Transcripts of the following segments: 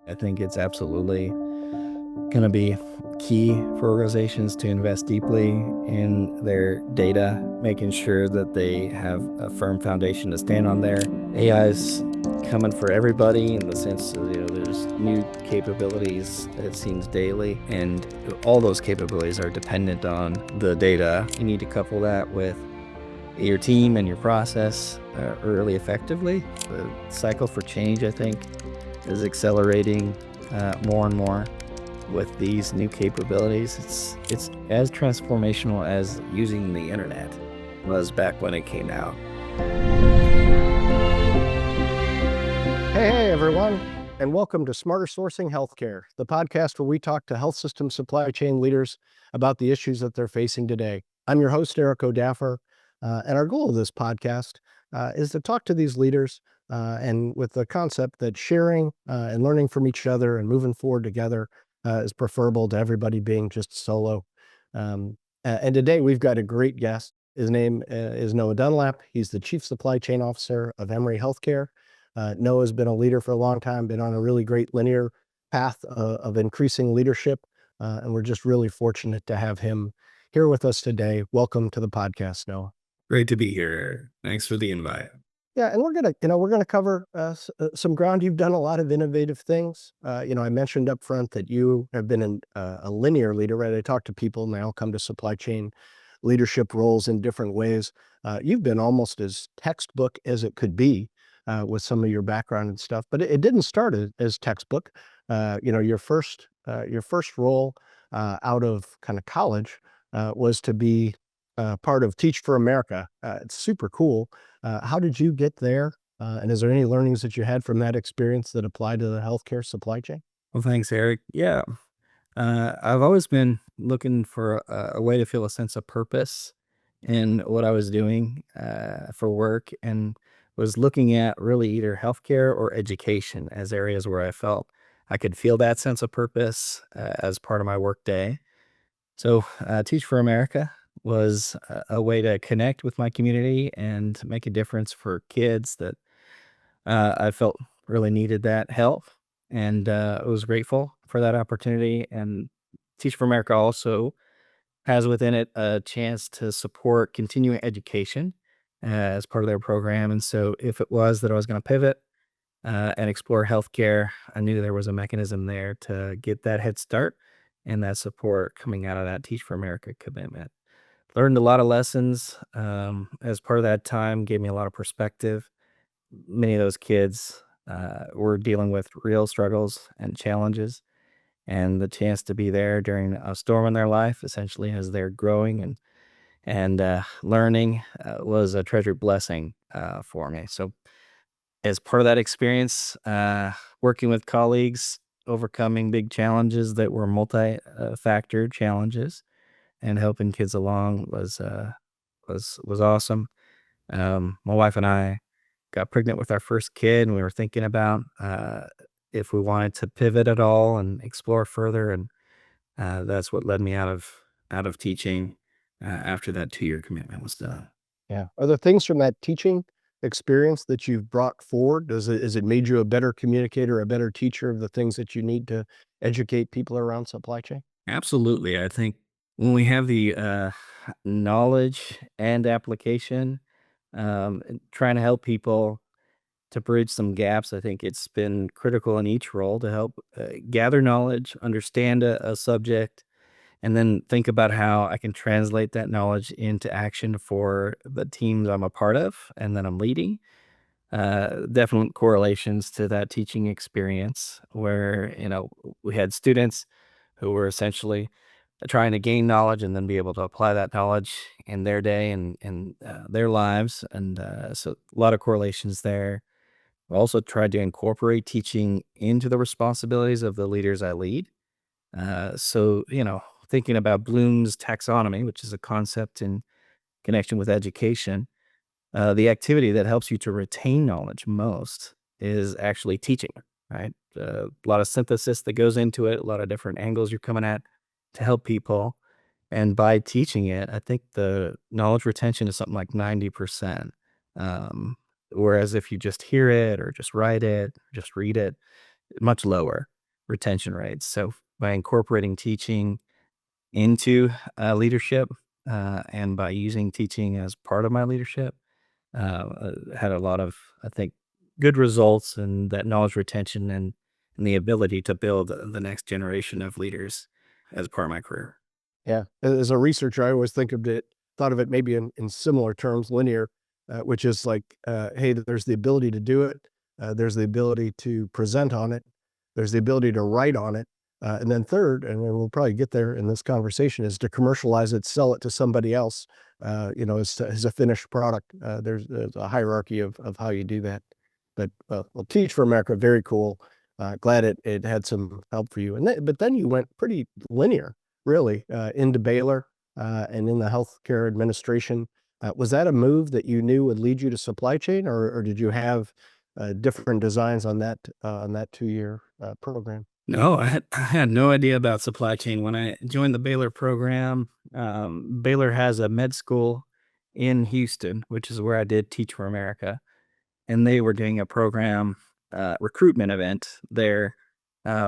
I think it's absolutely going to be key for organizations to invest deeply in their data, making sure that they have a firm foundation to stand on there. AI is coming for everybody in the sense of, there's new capabilities, it seems, daily, and all those capabilities are dependent on the data. You need to couple that with your team and your process really effectively. The cycle for change, I think, is accelerating more and more with these new capabilities. It's as transformational as using the internet was back when it came out. Hey, everyone, and welcome to Smarter Sourcing Healthcare, the podcast where we talk to health system supply chain leaders about the issues that they're facing today. I'm your host, Eric O'Daffer, and our goal of this podcast is to talk to these leaders and with the concept that sharing and learning from each other and moving forward together is preferable to everybody being just solo. And today we've got a great guest. His name is Noah Dunlap. He's the Chief Supply Chain Officer of Emory Healthcare. Noah's been a leader for a long time, been on a really great linear path of increasing leadership, and we're just really fortunate to have him here with us today. Welcome to the podcast, Noah. Great to be here. Thanks for the invite. Yeah, and we're gonna cover some ground. You've done a lot of innovative things. I mentioned up front that you have been a linear leader, right? I talk to people now come to supply chain leadership roles in different ways. You've been almost as textbook as it could be with some of your background and stuff, but it didn't start as textbook. Your first role out of kind of college was to be part of Teach for America. It's super cool. How did you get there? And is there any learnings that you had from that experience that apply to the healthcare supply chain? Well, thanks, Eric. Yeah, I've always been looking for a way to feel a sense of purpose in what I was doing for work, and was looking at really either healthcare or education as areas where I felt I could feel that sense of purpose as part of my work day. So, Teach for America was a way to connect with my community and make a difference for kids that I felt really needed that help, and I was grateful for that opportunity. And Teach for America also has within it a chance to support continuing education as part of their program. And so, if it was that I was going to pivot and explore healthcare, I knew there was a mechanism there to get that head start and that support coming out of that Teach for America commitment. Learned a lot of lessons as part of that time, gave me a lot of perspective. Many of those kids were dealing with real struggles and challenges, and the chance to be there during a storm in their life, essentially as they're growing and learning, was a treasured blessing for me. So, as part of that experience, working with colleagues, overcoming big challenges that were multi-factor challenges, and helping kids along was awesome. My wife and I got pregnant with our first kid, and we were thinking about if we wanted to pivot at all and explore further, and that's what led me out of teaching after that 2-year commitment was done. Yeah. Are there things from that teaching experience that you've brought forward? Has it made you a better communicator, a better teacher of the things that you need to educate people around supply chain? Absolutely, I think when we have the knowledge and application, and trying to help people to bridge some gaps, I think it's been critical in each role to help gather knowledge, understand a subject, and then think about how I can translate that knowledge into action for the teams I'm a part of and that I'm leading. Definite correlations to that teaching experience where, we had students who were essentially trying to gain knowledge and then be able to apply that knowledge in their day and their lives. And so a lot of correlations there. I also tried to incorporate teaching into the responsibilities of the leaders I lead. So, thinking about Bloom's taxonomy, which is a concept in connection with education, the activity that helps you to retain knowledge most is actually teaching, right? A lot of synthesis that goes into it, a lot of different angles you're coming at to help people. And by teaching it, I think the knowledge retention is something like 90%. Whereas if you just hear it or just write it, just read it, much lower. retention rates. So by incorporating teaching into leadership, and by using teaching as part of my leadership, had a lot of, I think, good results and that knowledge retention and the ability to build the next generation of leaders as part of my career. Yeah. As a researcher, I always thought of it maybe in similar terms, linear, which is like, hey, there's the ability to do it. There's the ability to present on it. There's the ability to write on it. And then third, and then we'll probably get there in this conversation, is to commercialize it, sell it to somebody else, as a finished product. There's a hierarchy of how you do that. But well, Teach for America, very cool. Glad it had some help for you. But then you went pretty linear really, into Baylor, and in the healthcare administration. Was that a move that you knew would lead you to supply chain, or did you have, different designs on that 2-year, program? No, I had no idea about supply chain when I joined the Baylor program. Baylor has a med school in Houston, which is where I did Teach for America, and they were doing a program recruitment event there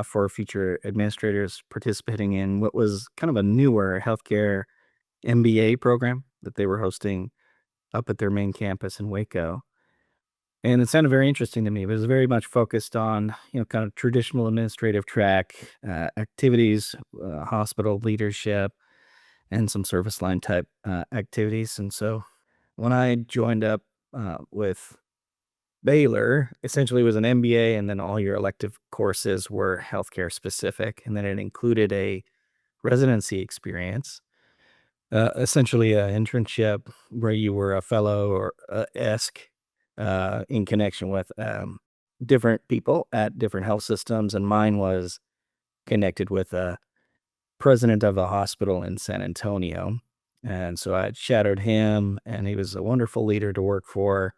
for future administrators participating in what was kind of a newer healthcare MBA program that they were hosting up at their main campus in Waco. And it sounded very interesting to me. It was very much focused on, kind of traditional administrative track activities, hospital leadership, and some service line type activities. And so when I joined up with Baylor, essentially it was an MBA, and then all your elective courses were healthcare specific. And then it included a residency experience, essentially an internship where you were a fellow or esque in connection with different people at different health systems. And mine was connected with a president of a hospital in San Antonio. And so I shadowed him, and he was a wonderful leader to work for.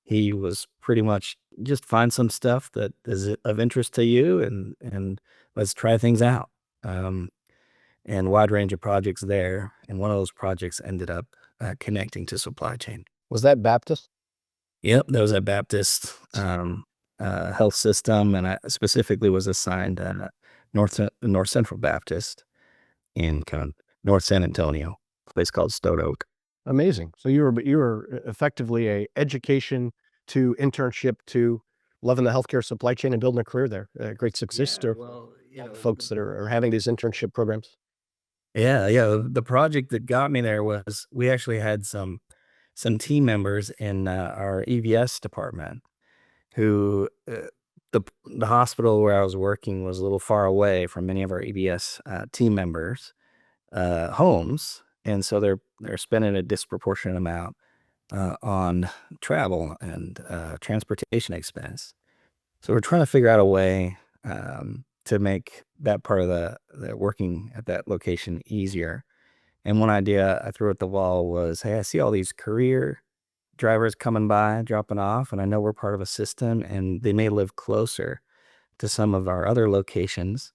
He was pretty much just find some stuff that is of interest to you, and let's try things out. Um, and wide range of projects there. And one of those projects ended up connecting to supply chain. Was that Baptist? Yep, that was a Baptist health system, and I specifically was assigned North Central Baptist in kind of North San Antonio, a place called Stone Oak. Amazing. So you were effectively a education to internship to loving the healthcare supply chain and building a career there. Great success Yeah, story well, all the folks that are having these internship programs. yeah, yeah. The project that got me there was we actually had some team members in our EVS department who the hospital where I was working was a little far away from many of our EVS team members' homes, and so they're spending a disproportionate amount on travel and transportation expense. So we're trying to figure out a way to make that part of the working at that location easier. And one idea I threw at the wall was, hey, I see all these career drivers coming by, dropping off, and I know we're part of a system, and they may live closer to some of our other locations.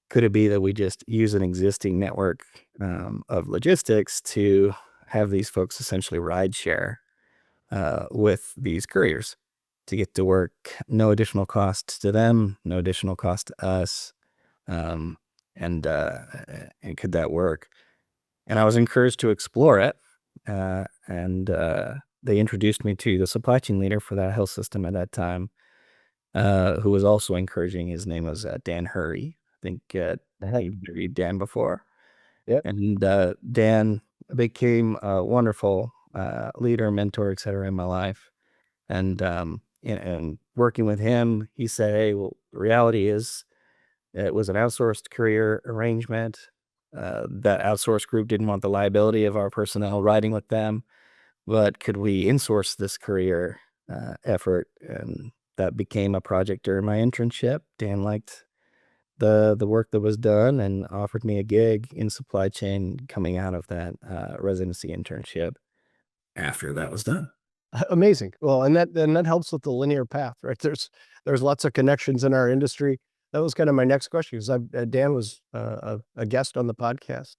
Could it be that we just use an existing network of logistics to have these folks essentially ride share with these couriers to get to work? No additional cost to them, no additional cost to us. Um, and could that work? And I was encouraged to explore it. And they introduced me to the supply chain leader for that health system at that time, who was also encouraging. His name was Dan Hurry. I think you've interviewed Dan before. Yep. And Dan became a wonderful leader, mentor, et cetera, in my life. And working with him, he said, hey, well, the reality is it was an outsourced career arrangement. That outsourced group didn't want the liability of our personnel riding with them, but could we insource this career effort? And that became a project during my internship. Dan liked the work that was done and offered me a gig in supply chain coming out of that residency internship after that was done. Amazing. Well, and that helps with the linear path, right? There's lots of connections in our industry. That was kind of my next question because Dan was a guest on the podcast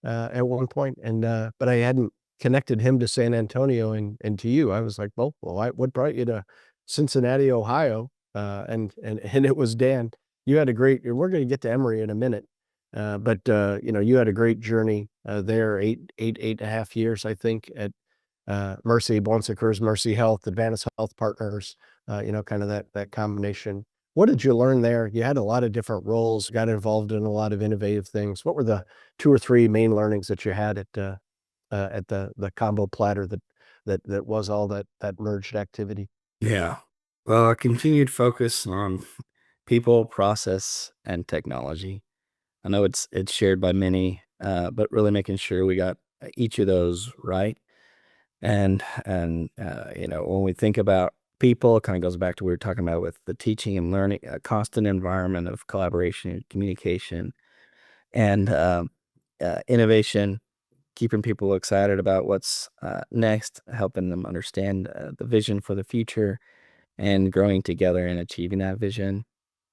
at one point, and but I hadn't connected him to San Antonio and to you. I was like, what brought you to Cincinnati, Ohio? And it was Dan. you had a great, we're going to get to Emory in a minute. But you had a great journey there, 8.5 years, I think, at Mercy, Bon Secours, Mercy Health, Advantus Health Partners, kind of that combination. What did you learn there? You had a lot of different roles, got involved in a lot of innovative things. What were the two or three main learnings that you had at the combo platter that was all that merged activity? Yeah. Well, a continued focus on people, process, and technology. I know it's shared by many, but really making sure we got each of those right. When we think about people, it kind of goes back to what we were talking about with the teaching and learning, a constant environment of collaboration and communication, and innovation, keeping people excited about what's next, helping them understand the vision for the future, and growing together and achieving that vision.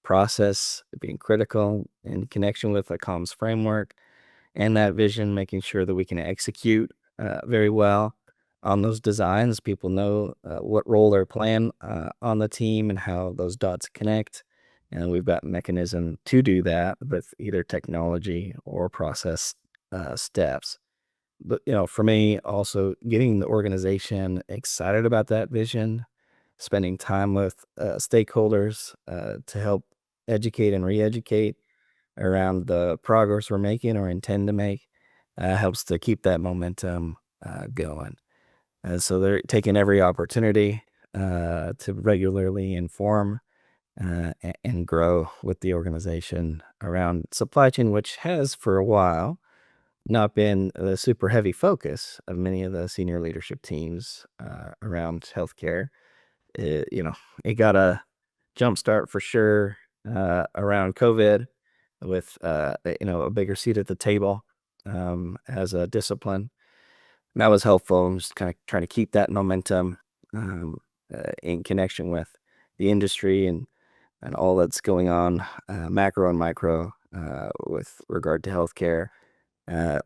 Process being critical in connection with a comms framework and that vision, making sure that we can execute very well on those designs. People know what role they're playing on the team and how those dots connect. And we've got a mechanism to do that with either technology or process steps. But, for me, also getting the organization excited about that vision, spending time with stakeholders to help educate and re-educate around the progress we're making or intend to make helps to keep that momentum going. So they're taking every opportunity to regularly inform and grow with the organization around supply chain, which has for a while not been the super heavy focus of many of the senior leadership teams around healthcare. It, you know, it got a jump start for sure around COVID with a bigger seat at the table as a discipline. And that was helpful. I'm just kind of trying to keep that momentum in connection with the industry and all that's going on, macro and micro, with regard to healthcare,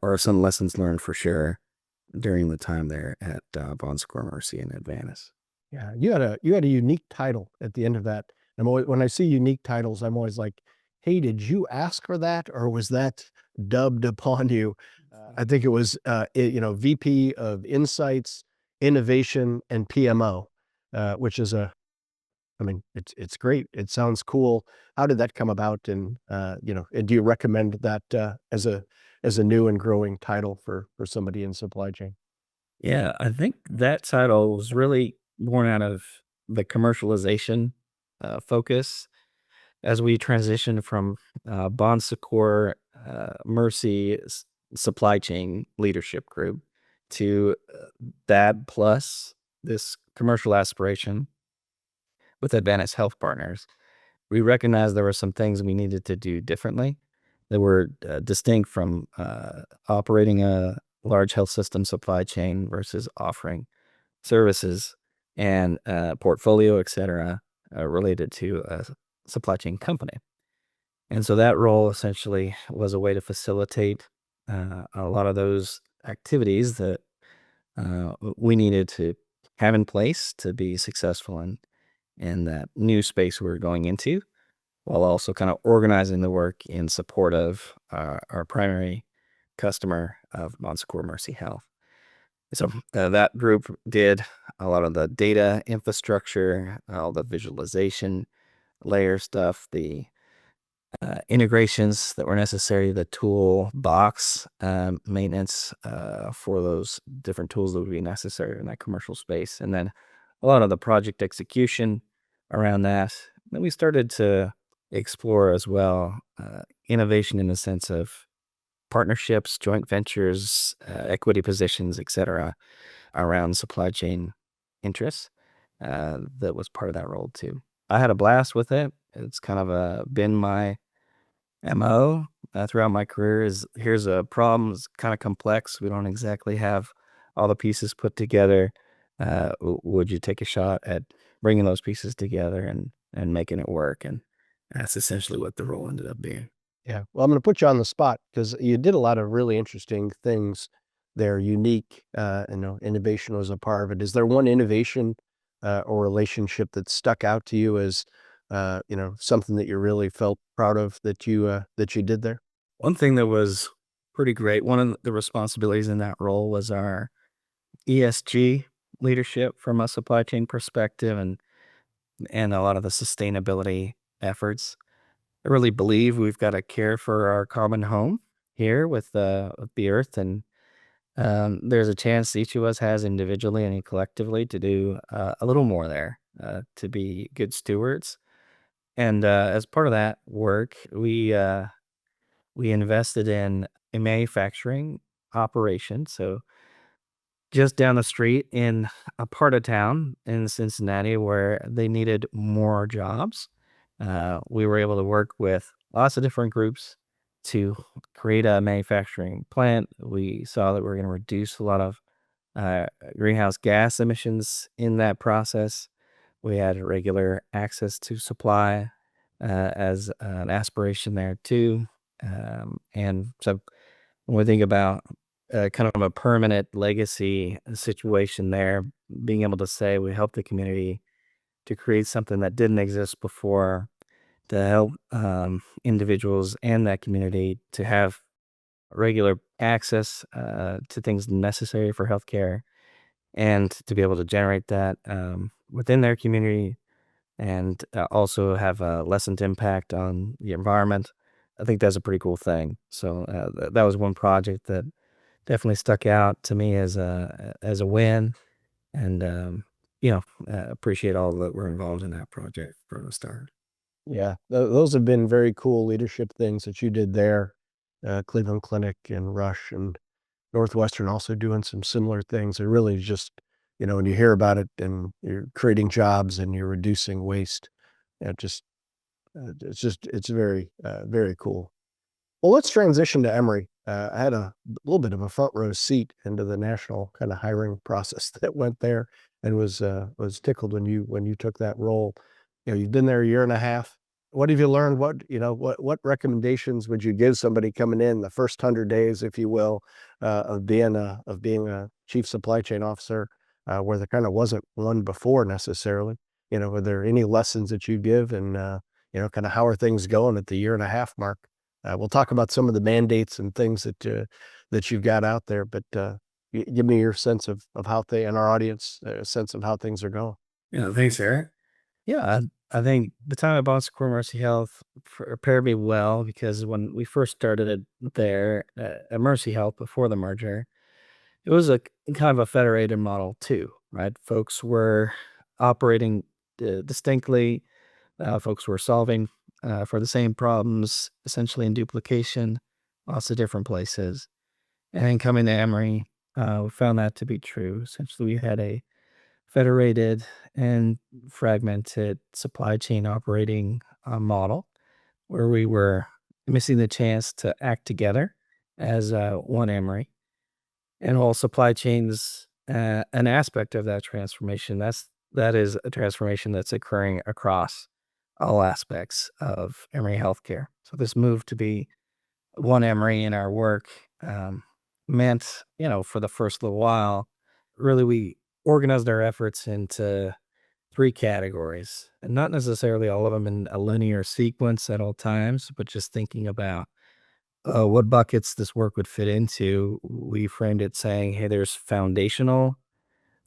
or some lessons learned for sure during the time there at Bon Secours Mercy and Advantus. Yeah, you had a unique title at the end of that. When I see unique titles, I'm always like, "Hey, did you ask for that, or was that dubbed upon you?" I think it was, VP of Insights, Innovation, and PMO, which is I mean, it's great. It sounds cool. How did that come about? And do you recommend that as a new and growing title for somebody in supply chain? Yeah, I think that title was really born out of the commercialization focus as we transitioned from Bon Secours Mercy supply chain leadership group to that plus this commercial aspiration with Advantus Health Partners. We recognized there were some things we needed to do differently that were distinct from operating a large health system supply chain versus offering services and portfolio, et cetera, related to a supply chain company. And so that role essentially was a way to facilitate a lot of those activities that we needed to have in place to be successful in that new space we were going into, while also kind of organizing the work in support of our primary customer of Bon Secours Mercy Health. So that group did a lot of the data infrastructure, all the visualization layer stuff, the integrations that were necessary, the tool box maintenance for those different tools that would be necessary in that commercial space, and then a lot of the project execution around that. Then we started to explore as well innovation in the sense of partnerships, joint ventures, equity positions, etc., around supply chain interests. That was part of that role too. I had a blast with it. It's kind of been my MO throughout my career. Is here's a problem. It's kind of complex. We don't exactly have all the pieces put together. Would you take a shot at bringing those pieces together and making it work? And that's essentially what the role ended up being. Yeah. Well, I'm gonna put you on the spot because you did a lot of really interesting things. They're unique, innovation was a part of it. Is there one innovation, or relationship that stuck out to you as something that you really felt proud of that you did there? One thing that was pretty great, one of the responsibilities in that role was our ESG leadership from a supply chain perspective and a lot of the sustainability efforts. I really believe we've got to care for our common home here with the earth, and there's a chance each of us has individually and collectively to do a little more there to be good stewards. And as part of that work, we invested in a manufacturing operation. So just down the street in a part of town in Cincinnati where they needed more jobs. We were able to work with lots of different groups to create a manufacturing plant. We saw that we are going to reduce a lot of uh, greenhouse gas emissions in that process. We had regular access to supply as an aspiration there too. And so when we think about kind of a permanent legacy situation there, being able to say we help the community to create something that didn't exist before, to help individuals and that community to have regular access to things necessary for healthcare and to be able to generate that within their community and also have a lessened impact on the environment. I think that's a pretty cool thing. So that was one project that definitely stuck out to me as a win, and appreciate all that were involved in that project from the start. Yeah, those have been very cool leadership things that you did there. Cleveland Clinic and Rush and Northwestern also doing some similar things. It really just, when you hear about it and you're creating jobs and you're reducing waste, just it's very very cool. Well, let's transition to Emory. I had a little bit of a front row seat into the national kind of hiring process that went there, and was tickled when you took that role. You've been there a year and a half. What have you learned? What recommendations would you give somebody coming in the first 100 days, if you will, of being a chief supply chain officer, where there kind of wasn't one before necessarily? Were there any lessons that you give, and kind of how are things going at the year and a half mark? We'll talk about some of the mandates and things that you've got out there, but give me your sense of how they and our audience a sense of how things are going. Yeah, thanks, Eric. Yeah, I think the time at Boston Core Mercy Health prepared me well because when we first started it there at Mercy Health before the merger, it was a kind of a federated model too, right? Folks were operating distinctly. Folks were solving for the same problems, essentially in duplication, lots of different places. And then coming to Emory, we found that to be true. Essentially, we had a federated and fragmented supply chain operating model where we were missing the chance to act together as one Emory. And while supply chains an aspect of that transformation, that is a transformation that's occurring across all aspects of Emory Healthcare. So this move to be one Emory in our work meant, for the first little while, really we organized our efforts into three categories, and not necessarily all of them in a linear sequence at all times, but just thinking about what buckets this work would fit into. We framed it saying, hey, there's foundational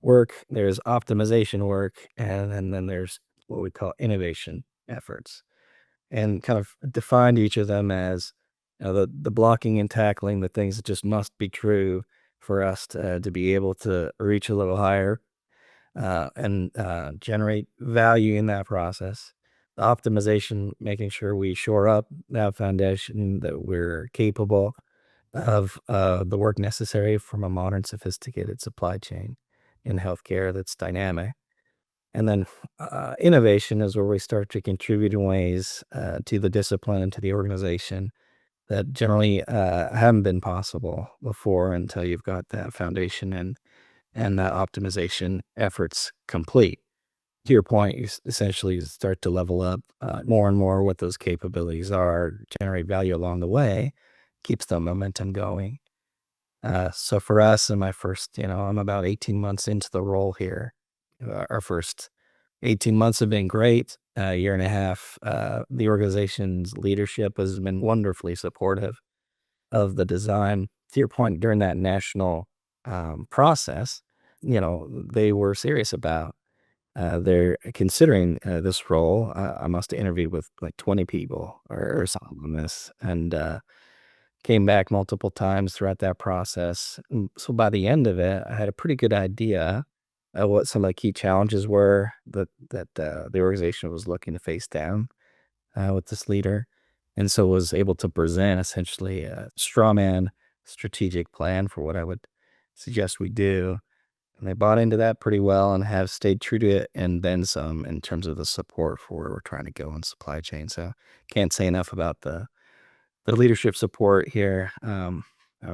work, there's optimization work, and then there's what we call innovation efforts, and kind of defined each of them as the blocking and tackling, the things that just must be true for us to be able to reach a little higher and generate value in that process. The optimization, making sure we shore up that foundation, that we're capable of the work necessary from a modern, sophisticated supply chain in healthcare that's dynamic. And then innovation is where we start to contribute in ways to the discipline and to the organization that generally haven't been possible before until you've got that foundation and that optimization efforts complete. To your point, you essentially start to level up more and more what those capabilities are, generate value along the way, keeps the momentum going. So for us, in my first, I'm about 18 months into the role here. Our first 18 months have been great. year and a half, the organization's leadership has been wonderfully supportive of the design. To your point, during that national process, they were serious about they're considering this role. I must have interviewed with like 20 people or something on this, and came back multiple times throughout that process. So by the end of it, I had a pretty good idea of what some of the key challenges were that the organization was looking to face down with this leader, and so was able to present essentially a straw man strategic plan for what I would suggest we do. And they bought into that pretty well and have stayed true to it and then some in terms of the support for where we're trying to go in supply chain. So can't say enough about the leadership support here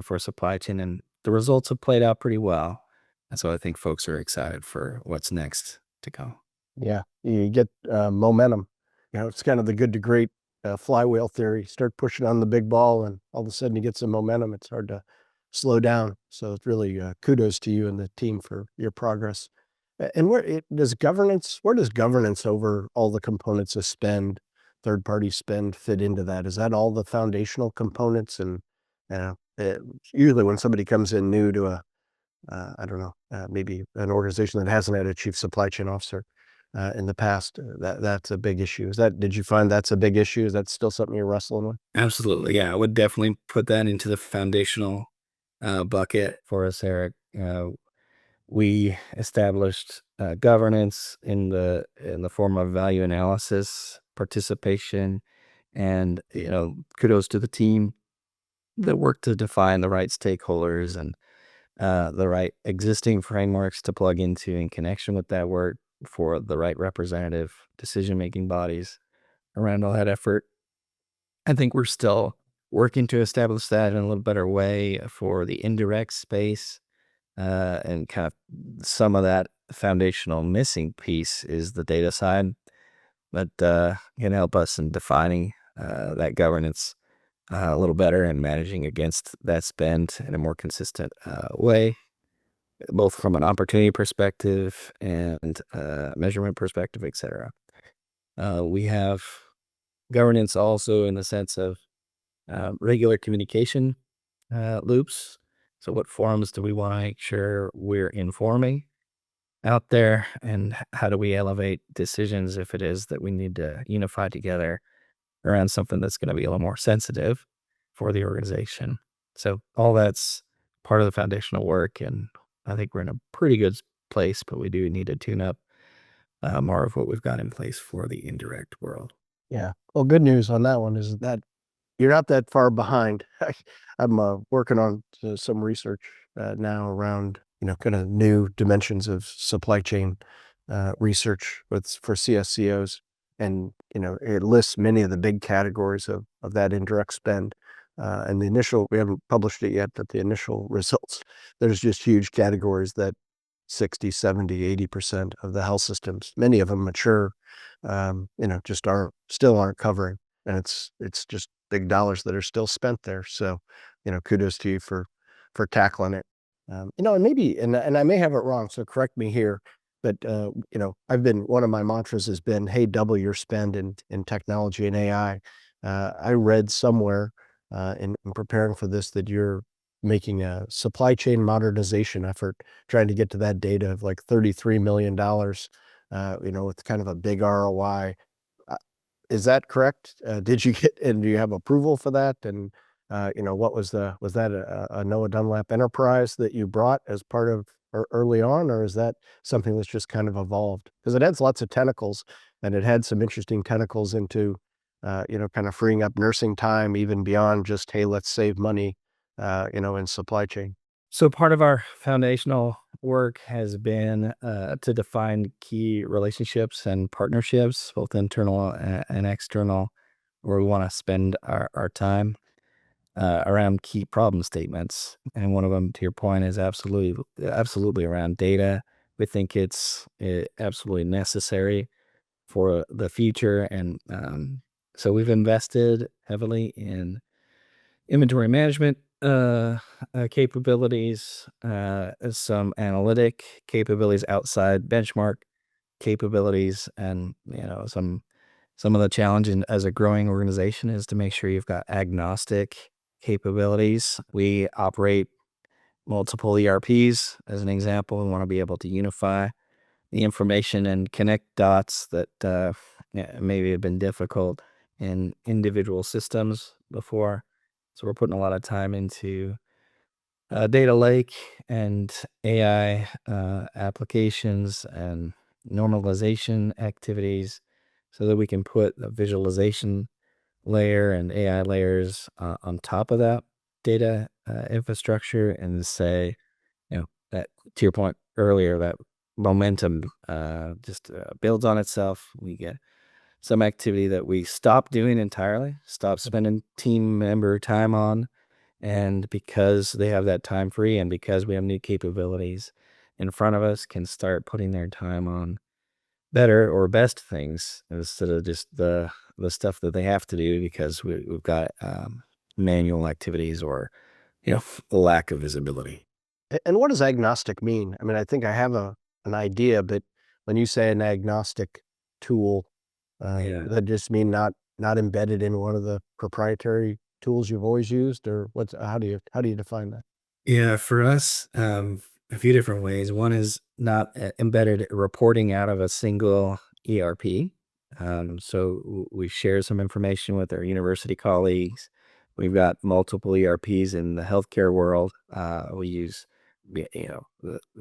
for supply chain, and the results have played out pretty well. And so I think folks are excited for what's next to go. Yeah, you get momentum. It's kind of the good to great flywheel theory. Start pushing on the big ball, and all of a sudden you get some momentum. It's hard to slow down. So it's really kudos to you and the team for your progress. And where does governance over all the components of spend, third party spend fit into that? Is that all the foundational components? And usually when somebody comes in new to I don't know, maybe an organization that hasn't had a chief supply chain officer in the past, that's a big issue. Did you find that's a big issue? Is that still something you're wrestling with? Absolutely. Yeah. I would definitely put that into the foundational bucket for us, Eric. We established governance in the form of value analysis, participation, and kudos to the team that worked to define the right stakeholders and the right existing frameworks to plug into in connection with that work for the right representative decision-making bodies around all that effort. I think we're still working to establish that in a little better way for the indirect space. And kind of some of that foundational missing piece is the data side, but can help us in defining that governance a little better and managing against that spend in a more consistent way, both from an opportunity perspective and measurement perspective, et cetera. We have governance also in the sense of regular communication loops. So, what forums do we want to make sure we're informing out there, and how do we elevate decisions if it is that we need to unify together around something that's going to be a little more sensitive for the organization? So, all that's part of the foundational work, and I think we're in a pretty good place, but we do need to tune up more of what we've got in place for the indirect world. Yeah. Well, good news on that one is that you're not that far behind. I'm working on some research now around kind of new dimensions of supply chain research for CSCOs, and it lists many of the big categories of that indirect spend. And the initial, we haven't published it yet, but the initial results, there's just huge categories that 60, 70, 80% of the health systems, many of them mature, just still aren't covering. And it's just big dollars that are still spent there. So, kudos to you for tackling it. And maybe, and I may have it wrong, so correct me here. But one of my mantras has been, hey, double your spend in technology and AI. I read somewhere in preparing for this that you're making a supply chain modernization effort, trying to get to that data of like $33 million, with kind of a big ROI. Uh, is that correct? Did you get, and do you have approval for that? And, was that a Noah Dunlap enterprise that you brought as part of early on, or is that something that's just kind of evolved? Because it has lots of tentacles, and it had some interesting tentacles into, kind of freeing up nursing time, even beyond just, hey, let's save money, in supply chain. So part of our foundational work has been to define key relationships and partnerships, both internal and external, where we want to spend our time around key problem statements. And one of them, to your point, is absolutely around data. We think it's absolutely necessary for the future, and so we've invested heavily in inventory management capabilities, some analytic capabilities, outside benchmark capabilities, and some Some of the challenge as a growing organization is to make sure you've got agnostic capabilities. We operate multiple ERPs. As an example, we want to be able to unify the information and connect dots that maybe have been difficult in individual systems before. So we're putting a lot of time into data lake and AI applications and normalization activities so that we can put a visualization layer and AI layers on top of that data infrastructure and say, that to your point earlier, that momentum just builds on itself. We get some activity that we stop doing entirely, stop spending team member time on, and because they have that time free and because we have new capabilities in front of us, can start putting their time on better or best things instead of just the stuff that they have to do because we've got manual activities or lack of visibility. And what does agnostic mean? I mean, I think I have an idea, but when you say an agnostic tool, Yeah. that just mean not embedded in one of the proprietary tools you've always used, or what's how do you define that? Yeah, for us, a few different ways. One is not embedded reporting out of a single ERP. We share some information with our university colleagues. We've got multiple ERPs in the healthcare world. We use,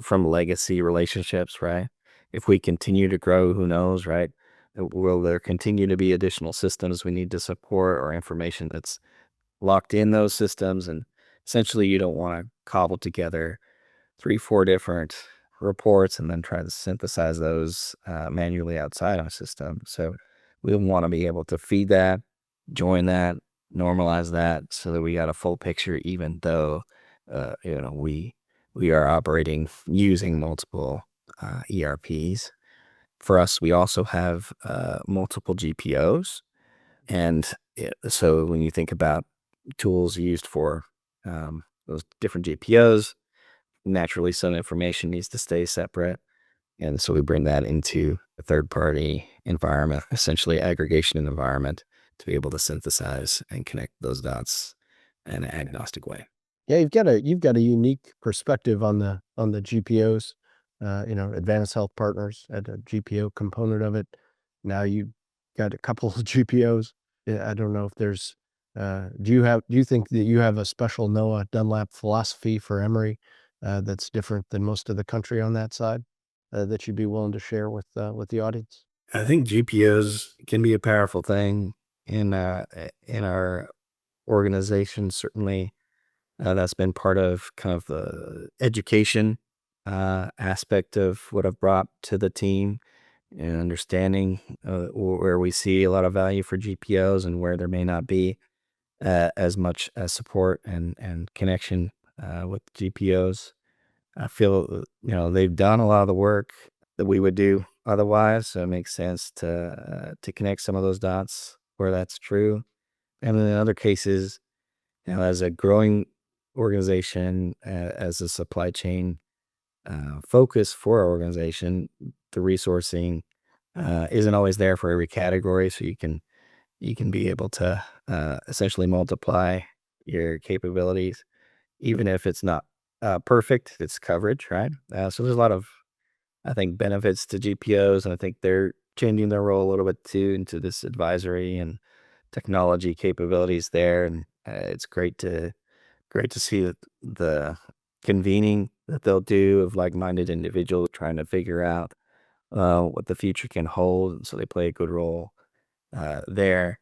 from legacy relationships, right? If we continue to grow, who knows, right? Will there continue to be additional systems we need to support or information that's locked in those systems? And essentially, you don't want to cobble together 3, 4 different reports and then try to synthesize those manually outside our system. So we want to be able to feed that, join that, normalize that, so that we got a full picture. Even though we are operating using multiple ERPs. For us, we also have multiple GPOs, and so when you think about tools used for those different GPOs, naturally some information needs to stay separate. And so we bring that into a third party environment, essentially aggregation environment, to be able to synthesize and connect those dots in an agnostic way. Yeah, you've got a unique perspective on the GPOs. Advantus Health Partners had a GPO component of it. Now you got a couple of GPOs. Yeah, I don't know if there's. Do you think that you have a special Noah Dunlap philosophy for Emory that's different than most of the country on that side that you'd be willing to share with the audience? I think GPOs can be a powerful thing in our organization. Certainly, that's been part of kind of the education aspect of what I've brought to the team and understanding where we see a lot of value for GPOs and where there may not be as much support and connection with GPOs. I feel they've done a lot of the work that we would do otherwise, so it makes sense to connect some of those dots where that's true. And then in other cases, as a growing organization, as a supply chain focus for our organization, the resourcing isn't always there for every category, so you can be able to essentially multiply your capabilities, even if it's not perfect. It's coverage, right? So there's a lot of, I think, benefits to GPOs, and I think they're changing their role a little bit too into this advisory and technology capabilities there. And it's great to see that the convening that they'll do of like-minded individuals trying to figure out what the future can hold. And so they play a good role there.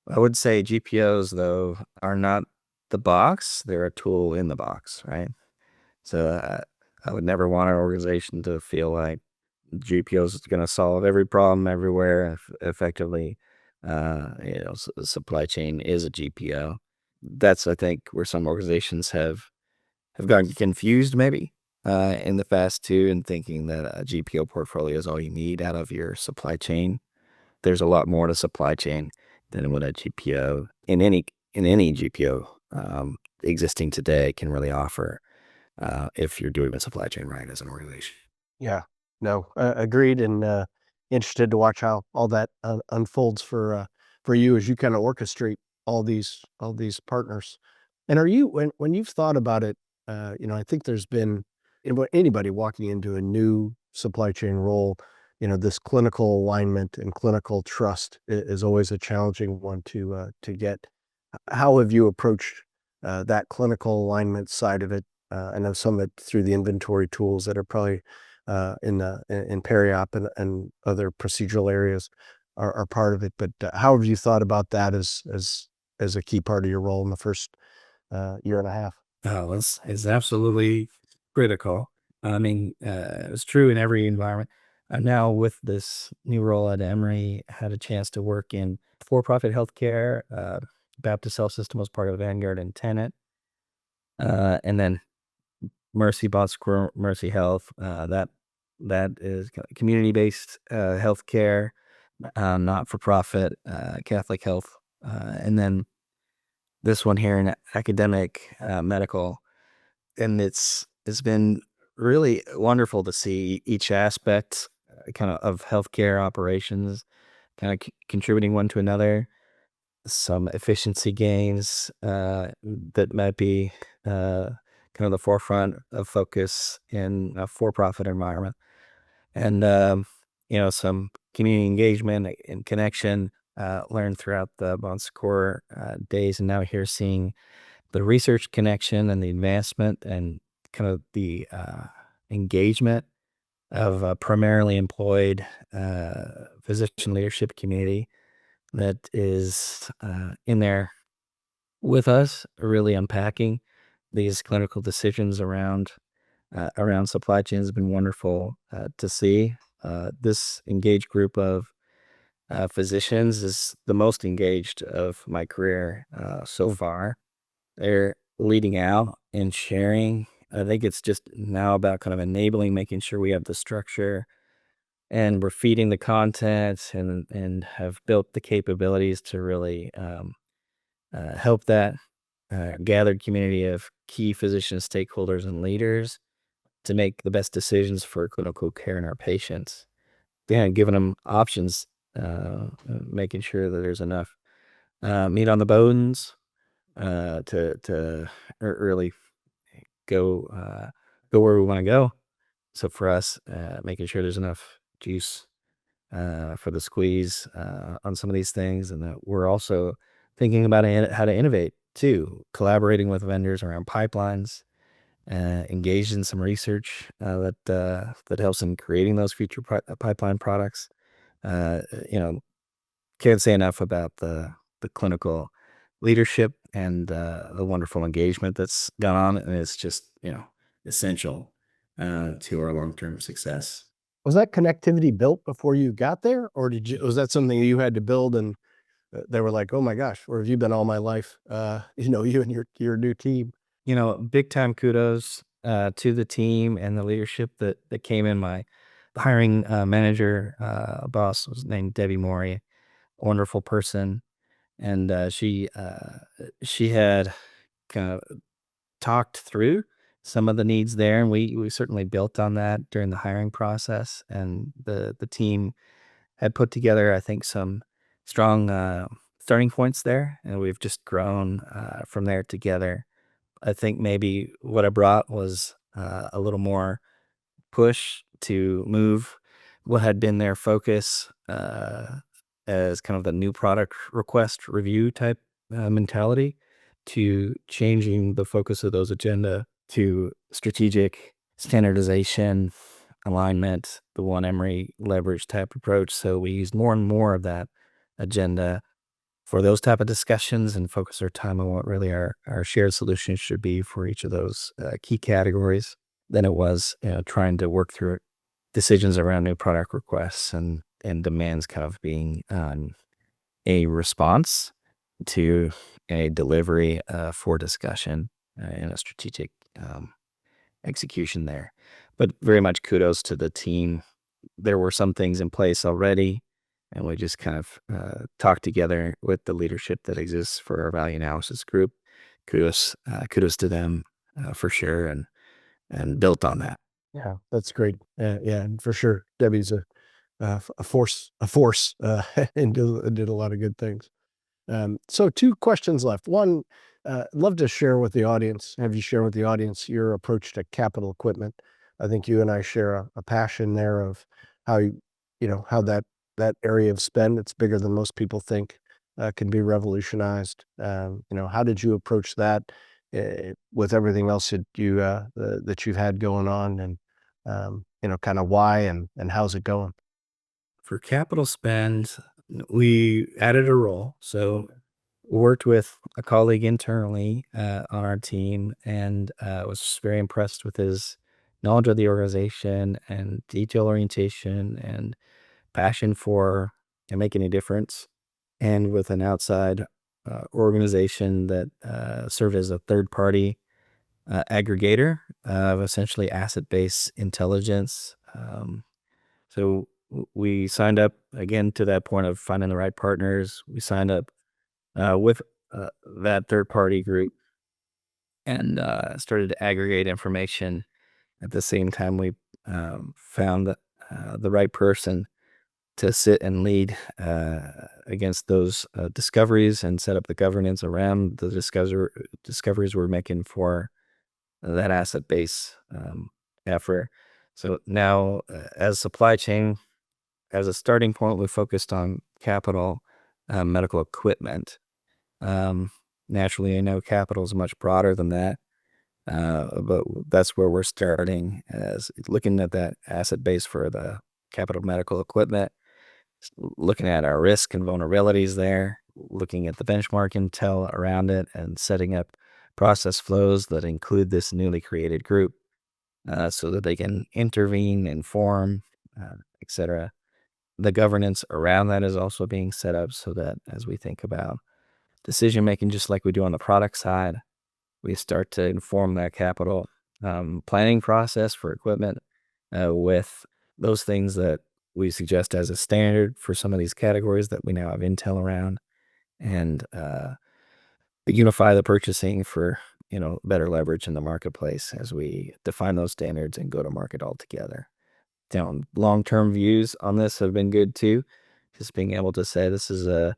I would say GPOs, though, are not the box. They're a tool in the box, right? So I would never want an organization to feel like GPOs is going to solve every problem everywhere effectively. Supply chain is a GPO. That's, I think, where some organizations have gotten confused maybe in the past too, and thinking that a GPO portfolio is all you need out of your supply chain. There's a lot more to supply chain than what a GPO in any GPO existing today can really offer if you're doing the supply chain right as an organization. Yeah, no, agreed. And interested to watch how all that unfolds for you as you kind of orchestrate all these partners. And are you when you've thought about it, I think there's been anybody walking into a new supply chain role, this clinical alignment and clinical trust is always a challenging one to get. How have you approached that clinical alignment side of it? I know some of it through the inventory tools that are probably in peri-op and other procedural areas are part of it. But how have you thought about that as a key part of your role in the first year and a half? Oh, it's absolutely critical. I mean, it's true in every environment. Now with this new role at Emory, had a chance to work in for-profit healthcare. Baptist Health System was part of Vanguard and Tenet, and then Mercy bought Mercy Health. That is community-based healthcare, not-for-profit Catholic health, and then this one here in academic medical. And it's been really wonderful to see each aspect kind of healthcare operations kind of contributing one to another. Some efficiency gains that might be kind of the forefront of focus in a for-profit environment, and some community engagement and connection learned throughout the Bon Secours days, and now here seeing the research connection and the advancement and kind of the engagement of a primarily employed physician leadership community that is in there with us, really unpacking these clinical decisions around supply chain has been wonderful to see. This engaged group of physicians is the most engaged of my career so far. They're leading out and sharing. I think it's just now about kind of enabling, making sure we have the structure and we're feeding the content and have built the capabilities to really help that gathered community of key physician stakeholders and leaders to make the best decisions for clinical care in our patients. Yeah, giving them options, making sure that there's enough meat on the bones to really go go where we want to go. So for us, making sure there's enough juice for the squeeze on some of these things, and that we're also thinking about how to innovate too, collaborating with vendors around pipelines, engaged in some research that helps in creating those future pipeline products. Uh, you know, can't say enough about the clinical leadership and the wonderful engagement that's gone on, and it's just essential to our long term success. Was that connectivity built before you got there, or was that something you had to build and they were like, "Oh my gosh, where have you been all my life?" You and your new team. Big time kudos to the team and the leadership that came in. My hiring manager boss was named Debbie Morey, wonderful person, and she had kind of talked through some of the needs there, and we certainly built on that during the hiring process. And the team had put together, I think, some strong starting points there, and we've just grown from there together. I think maybe what I brought was a little more push to move what had been their focus as kind of the new product request review type mentality to changing the focus of those agenda to strategic standardization, alignment, the one Emory leverage type approach. So we use more and more of that agenda for those type of discussions and focus our time on what really our shared solutions should be for each of those key categories than it was trying to work through decisions around new product requests and demands kind of being a response to a delivery for discussion and a strategic execution there. But very much kudos to the team. There were some things in place already, and we just kind of talked together with the leadership that exists for our value analysis group. Kudos to them for sure, and built on that. Yeah, that's great. Yeah, and for sure. Debbie's and did a lot of good things. So two questions left. One, love to share with the audience, have you share with the audience your approach to capital equipment. I think you and I share a passion there of how how that area of spend, it's bigger than most people think, can be revolutionized. How did you approach that with everything else that you've had going on, and kind of why and how's it going? For capital spend, we added a role. So worked with a colleague internally on our team, and was very impressed with his knowledge of the organization and detail orientation and passion for making a difference. And with an outside organization that served as a third party aggregator of essentially asset based intelligence. We signed up again to that point of finding the right partners. We signed up with that third party group and started to aggregate information. At the same time, we found the right person to sit and lead against those discoveries and set up the governance around the discoveries we're making for that asset base effort. So now, as supply chain, as a starting point, we focused on capital medical equipment. Um, Naturally, I know capital is much broader than that, but that's where we're starting, as looking at that asset base for the capital medical equipment, looking at our risk and vulnerabilities there, looking at the benchmark intel around it, and setting up process flows that include this newly created group so that they can intervene, inform, etc. The governance around that is also being set up so that as we think about decision making, just like we do on the product side, we start to inform that capital planning process for equipment with those things that we suggest as a standard for some of these categories that we now have intel around, and unify the purchasing for better leverage in the marketplace as we define those standards and go to market all together. Down long-term views on this have been good too. Just being able to say this is a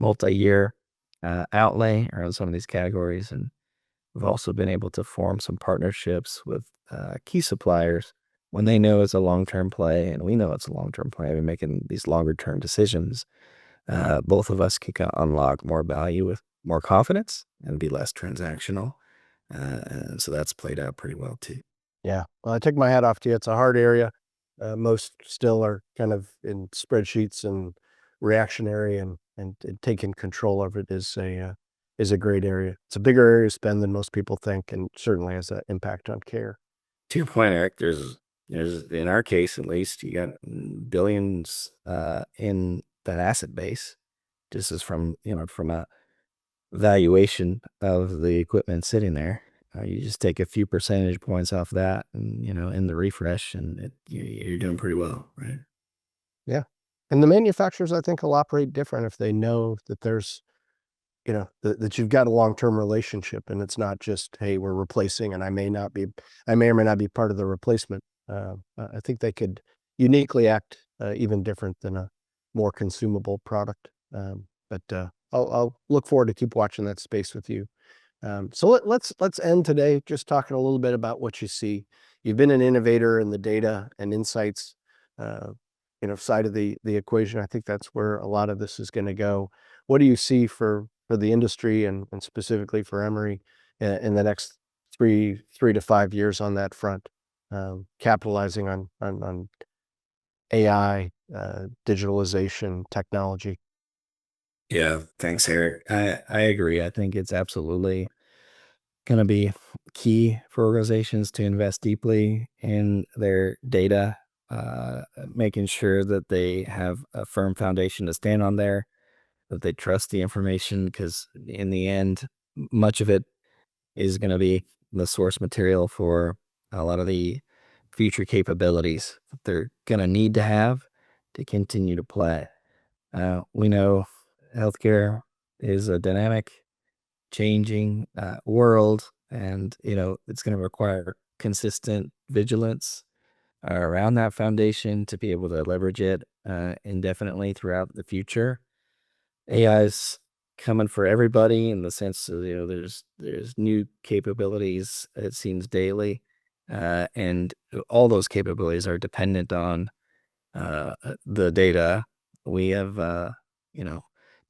multi-year outlay around some of these categories, and we've also been able to form some partnerships with key suppliers when they know it's a long-term play and we know it's a long-term play. We're making these longer-term decisions. Both of us can unlock more value with more confidence and be less transactional. And so that's played out pretty well too. Yeah. Well, I take my hat off to you. It's a hard area. Most still are kind of in spreadsheets and reactionary, and taking control of it is a great area. It's a bigger area to spend than most people think, and certainly has an impact on care. To your point, Eric, there's in our case at least, you got billions in that asset base. Just as from a valuation of the equipment sitting there. You just take a few percentage points off that, and in the refresh, and you're doing pretty well, right? Yeah. And the manufacturers, I think, will operate different if they know that there's, that you've got a long-term relationship, and it's not just, hey, we're replacing, and I may or may not be part of the replacement. I think they could uniquely act even different than a more consumable product. But I'll look forward to keep watching that space with you. So let's end today just talking a little bit about what you see. You've been an innovator in the data and insights, uh, side of the equation. I think that's where a lot of this is going to go. What do you see for the industry, and specifically for Emory in the next 3 to 5 years on that front, capitalizing on AI, digitalization, technology? Yeah, thanks, Eric. I agree. I think it's absolutely going to be key for organizations to invest deeply in their data, making sure that they have a firm foundation to stand on there, that they trust the information, because in the end, much of it is going to be the source material for a lot of the future capabilities that they're going to need to have to continue to play. We know healthcare is a dynamic, changing world, and it's going to require consistent vigilance around that foundation to be able to leverage it indefinitely throughout the future. AI is coming for everybody in the sense of, there's new capabilities, it seems, daily, and all those capabilities are dependent on the data. We have,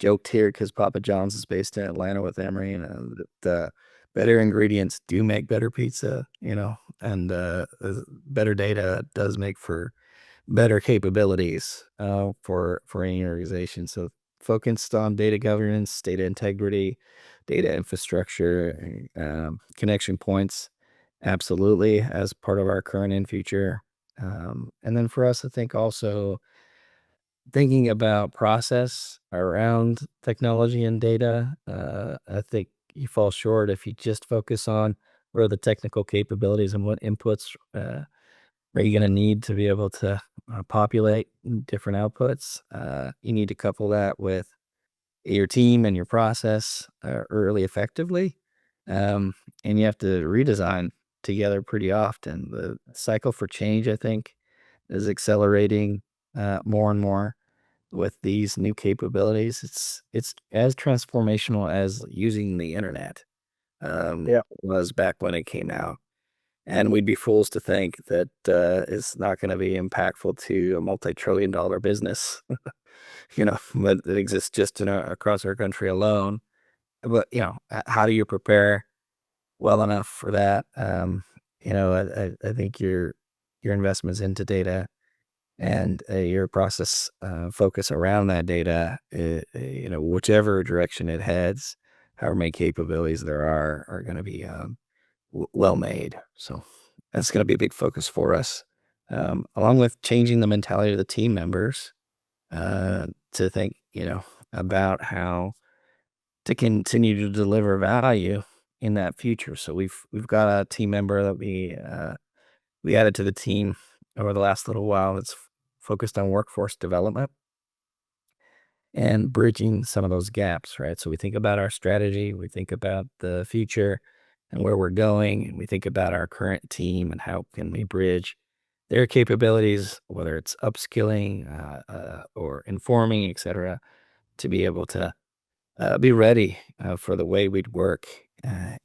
joked here because Papa John's is based in Atlanta with Emory, and the better ingredients do make better pizza, and better data does make for better capabilities for any organization. So focused on data governance, data integrity, data infrastructure, connection points, absolutely as part of our current and future. And then for us, I think also thinking about process around technology and data, I think you fall short if you just focus on what are the technical capabilities and what inputs are you going to need to be able to populate different outputs. You need to couple that with your team and your process really effectively. And you have to redesign together pretty often. The cycle for change, I think, is accelerating more and more with these new capabilities. It's as transformational as using the internet Yeah. was back when it came out. And we'd be fools to think that it's not going to be impactful to a multi-trillion dollar business, but that exists just across our country alone. But, how do you prepare well enough for that? I think your investments into data and your process focus around that data, whichever direction it heads, however many capabilities there are going to be well made. So that's going to be a big focus for us, along with changing the mentality of the team members to think, about how to continue to deliver value in that future. So we've got a team member that we added to the team over the last little while that's focused on workforce development and bridging some of those gaps, right? So we think about our strategy, we think about the future and where we're going, and we think about our current team and how can we bridge their capabilities, whether it's upskilling or informing, et cetera, to be able to be ready for the way we'd work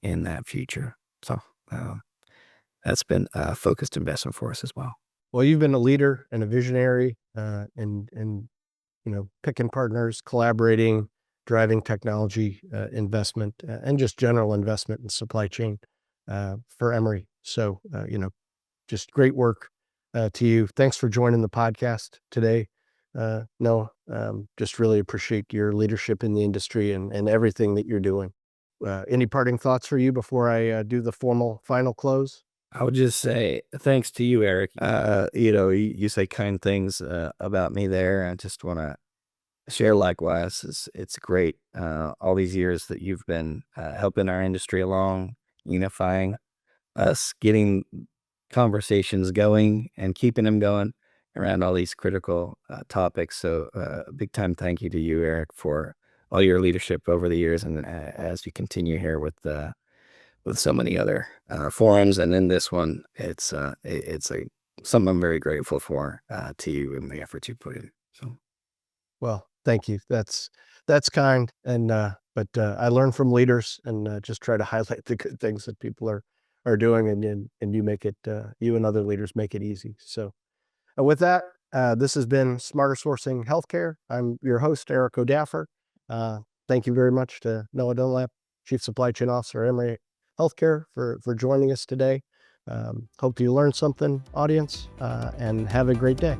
in that future. So that's been a focused investment for us as well. Well, you've been a leader and a visionary, and picking partners, collaborating, driving technology investment, and just general investment in supply chain for Emory. So, just great work to you. Thanks for joining the podcast today. No, just really appreciate your leadership in the industry and everything that you're doing. Any parting thoughts for you before I do the formal final close? I would just say thanks to you, Eric. You say kind things about me there. I just want to share likewise. It's great all these years that you've been helping our industry along, unifying us, getting conversations going and keeping them going around all these critical topics. So big time thank you to you, Eric, for all your leadership over the years, and as you continue here with so many other forums, and in this one, it's something I'm very grateful for to you and the efforts you put in. So. Well, thank you. That's kind, and but I learn from leaders and just try to highlight the good things that people are doing, and you make it you and other leaders make it easy. So with that, this has been Smarter Sourcing Healthcare. I'm your host, Eric O'Daffer. Thank you very much to Noah Dunlap, Chief Supply Chain Officer at Emory Healthcare, for joining us today. Hope you learned something, audience, and have a great day.